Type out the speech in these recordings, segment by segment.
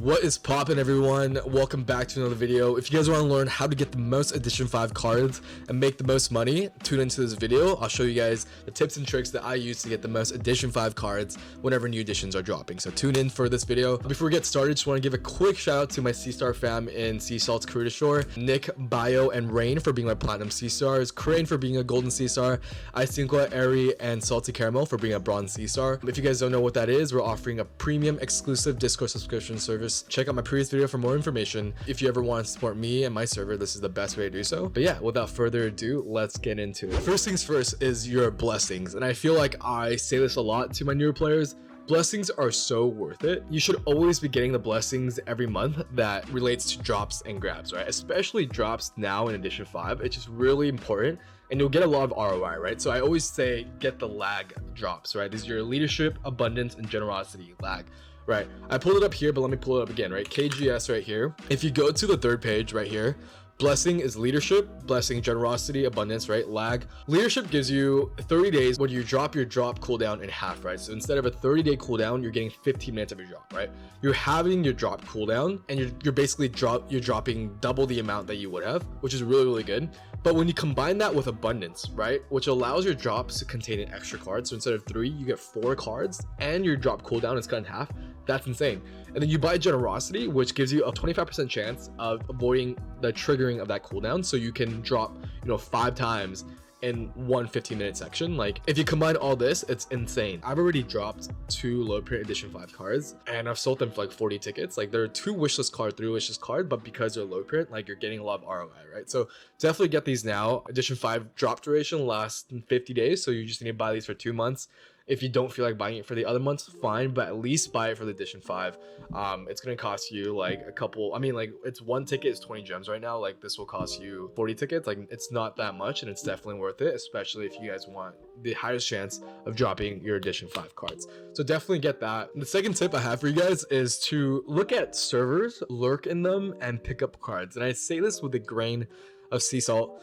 What is poppin', everyone? Welcome back to another video. If you guys want to learn how to get the most Edition 5 cards and make the most money, tune into this video. I'll show you guys the tips and tricks that I use to get the most Edition 5 cards whenever new editions are dropping. So tune in for this video. Before we get started, just want to give a quick shout out to my C-Star fam in Seasalt's Karuta Shore, Nick, Bio, and Rain for being my Platinum C-Stars, Crane for being a Golden C-Star, Isinkwa, Airy, and Salty Caramel for being a Bronze C-Star. If you guys don't know what that is, we're offering a premium exclusive Discord subscription service. Check out my previous video for more information. If you ever want to support me and my server, this is the best way to do so. But yeah, without further ado, let's get into it. First things first is your blessings. And I feel like I say this a lot to my newer players. Blessings are so worth it. You should always be getting the blessings every month that relates to drops and grabs, right? Especially drops now in Edition 5. It's just really important and you'll get a lot of ROI, right? So I always say get the lag drops, right? These are your leadership, abundance, and generosity lag. Right, I pulled it up here, but let me pull it up again, right? KGS right here. If you go to the third page right here, blessing is leadership, blessing, generosity, abundance, right? Lag. Leadership gives you 30 days when you drop your drop cooldown in half, right? So instead of a 30-day cooldown, you're getting 15 minutes of your drop, right? You're having your drop cooldown and you're basically dropping double the amount that you would have, which is really, really good. But when you combine that with abundance, right, which allows your drops to contain an extra card, so instead of 3, you get 4 cards and your drop cooldown is cut in half. That's insane. And then you buy generosity, which gives you a 25% chance of avoiding the triggering of that cooldown, so you can drop 5 times in one 15-minute section. Like, if you combine all this, it's insane. I've already dropped 2 low print Edition 5 cards and I've sold them for like 40 tickets. Like, there are 2 wishlist card, 3 wishlist card, but because they're low print, like, you're getting a lot of ROI, right? So definitely get these now. Edition 5 drop duration lasts 50 days, so you just need to buy these for 2 months. If you don't feel like buying it for the other months, fine, but at least buy it for the Edition 5. It's gonna cost you like a couple, it's 1 ticket is 20 gems right now. Like, this will cost you 40 tickets. Like, it's not that much and it's definitely worth it, especially if you guys want the highest chance of dropping your Edition 5 cards. So definitely get that. The second tip I have for you guys is to look at servers, lurk in them, and pick up cards. And I say this with a grain of sea salt,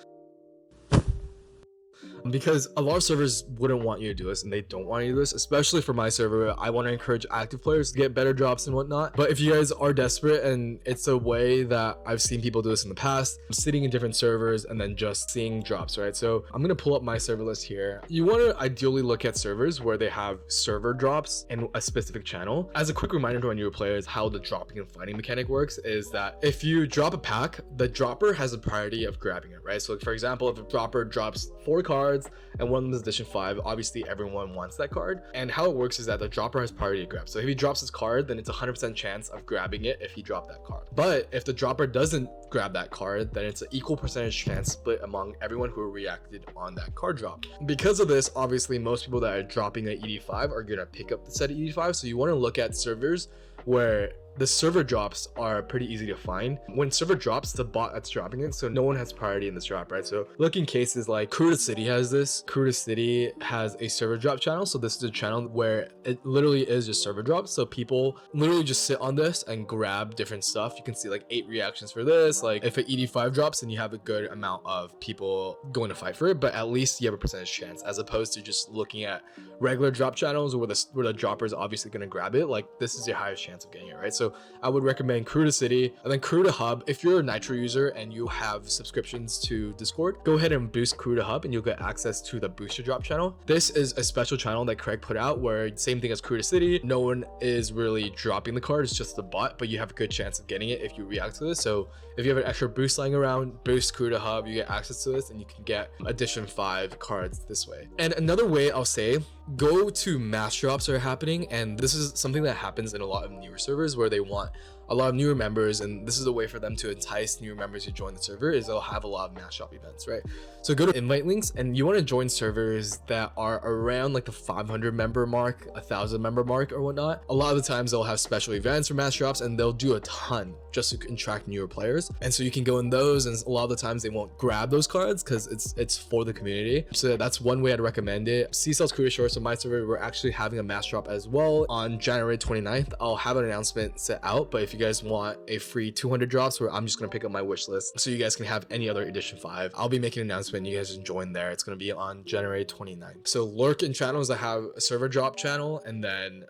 because a lot of servers wouldn't want you to do this, and they don't want you to do this, especially for my server. I want to encourage active players to get better drops and whatnot. But if you guys are desperate, and it's a way that I've seen people do this in the past, sitting in different servers and then just seeing drops, right? So I'm gonna pull up my server list here. You want to ideally look at servers where they have server drops in a specific channel. As a quick reminder to our newer players, how the dropping and fighting mechanic works is that if you drop a pack, the dropper has a priority of grabbing it, right? So for example, if a dropper drops 4 cards and one of them is Edition 5, obviously everyone wants that card. And how it works is that the dropper has priority to grab. So if he drops his card, then it's 100% chance of grabbing it if he dropped that card. But if the dropper doesn't grab that card, then it's an equal percentage chance split among everyone who reacted on that card drop. Because of this, obviously most people that are dropping an ED5 are gonna pick up the set of ED5. So you want to look at servers where the server drops are pretty easy to find. When server drops, the bot that's dropping it, so no one has priority in this drop, right? So look in cases like Karuta City has this. Karuta City has a server drop channel. So this is a channel where it literally is just server drops. So people literally just sit on this and grab different stuff. You can see like 8 reactions for this. Like, if an ED5 drops, then you have a good amount of people going to fight for it, but at least you have a percentage chance, as opposed to just looking at regular drop channels where the dropper is obviously going to grab it. Like, this is your highest chance of getting it, right? So I would recommend Karuta City, and then Karuta Hub. If you're a Nitro user and you have subscriptions to Discord, go ahead and boost Karuta Hub and you'll get access to the booster drop channel. This is a special channel that Craig put out where, same thing as Karuta City, no one is really dropping the card, it's just the bot, but you have a good chance of getting it if you react to this. So if you have an extra boost lying around, boost Karuta Hub, you get access to this and you can get Edition 5 cards this way. And another way I'll say, go to mass drops that are happening, and this is something that happens in a lot of newer servers where they want a lot of newer members, and this is a way for them to entice newer members to join the server, is they'll have a lot of mass shop events, right? So go to invite links and you want to join servers that are around like the 500 member mark, 1,000 member mark or whatnot. A lot of the times they'll have special events for mass drops and they'll do a ton just to attract newer players, and so you can go in those, and a lot of the times they won't grab those cards because it's for the community. So that's one way I'd recommend it. Seasalt's Karuta Shore, so my server, we're actually having a mass drop as well on January 29th. I'll have an announcement set out, but if you guys want a free 200 drops, where I'm just gonna pick up my wish list so you guys can have any other Edition 5, I'll be making an announcement. You guys can join there. It's gonna be on January 29th. So lurk in channels that have a server drop channel, and then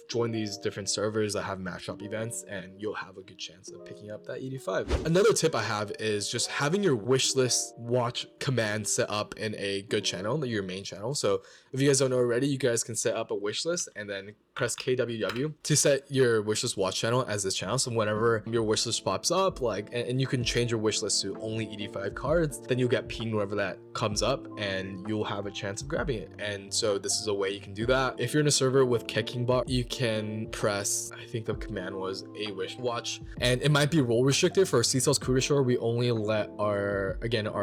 join these different servers that have match up events, and you'll have a good chance of picking up that 85. Another tip I have is just having your wish list watch command set up in a good channel, your main channel. So if you guys don't know already, you guys can set up a wish list and then press KWW to set your wishlist watch channel as this channel. So whenever your wish list pops up, like, and you can change your wish list to only 85 cards, then you'll get pinged whenever that comes up and you'll have a chance of grabbing it. And so this is a way you can do that. If you're in a server with KeKingBot, you can press, I think the command was a wish watch, and it might be role restricted. For Seasalt's Karuta Shore, we only let our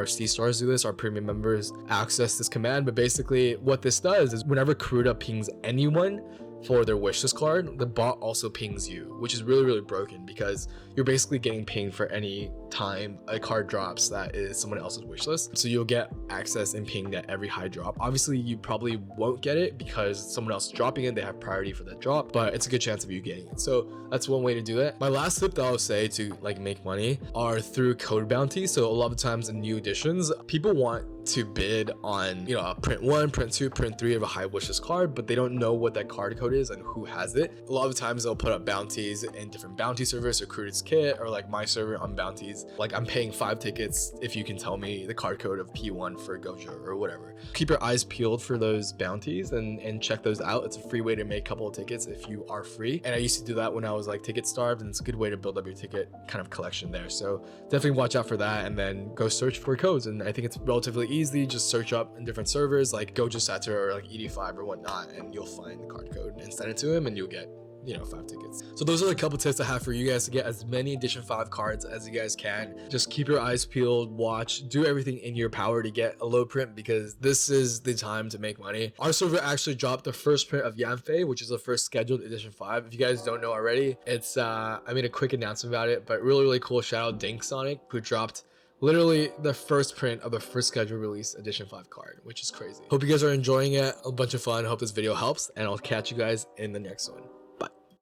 C stars do this, our premium members access this command. But basically what this does is whenever Karuta pings anyone for their wishlist card, the bot also pings you, which is really broken, because you're basically getting pinged for any time a card drops that is someone else's wishlist. So you'll get access and pinged at every high drop. Obviously you probably won't get it because someone else is dropping it, they have priority for that drop, but it's a good chance of you getting it. So that's one way to do it. My last tip that I'll say to like make money are through code bounties. So a lot of times in new editions, people want to bid on, you know, a print 1, print 2, print 3 of a high wishlist card, but they don't know what that card code is and who has it. A lot of times they'll put up bounties in different bounty servers or Karuta's Kit, or like my server on bounties. Like I'm paying 5 tickets if you can tell me the card code of P1 for Gojo or whatever. Keep your eyes peeled for those bounties and check those out. It's a free way to make a couple of tickets if you are free. And I used to do that when I was like ticket starved, and it's a good way to build up your ticket kind of collection there. So definitely watch out for that, and then go search for codes. And I think it's relatively easy. Just search up in different servers like Gojo Sato or like 85 or whatnot, and you'll find the card code and send it to him, and you'll get, you know, 5 tickets. So those are a couple tips I have for you guys to get as many edition 5 cards as you guys can. Just keep your eyes peeled, watch, do everything in your power to get a low print, because this is the time to make money. Our server actually dropped the first print of Yanfei, which is the first scheduled edition 5. If you guys don't know already, it's I made a quick announcement about it, but really cool. Shout out Dink Sonic, who dropped literally the first print of the first scheduled release edition 5 card, which is crazy. Hope you guys are enjoying it. A bunch of fun. Hope this video helps, and I'll catch you guys in the next one.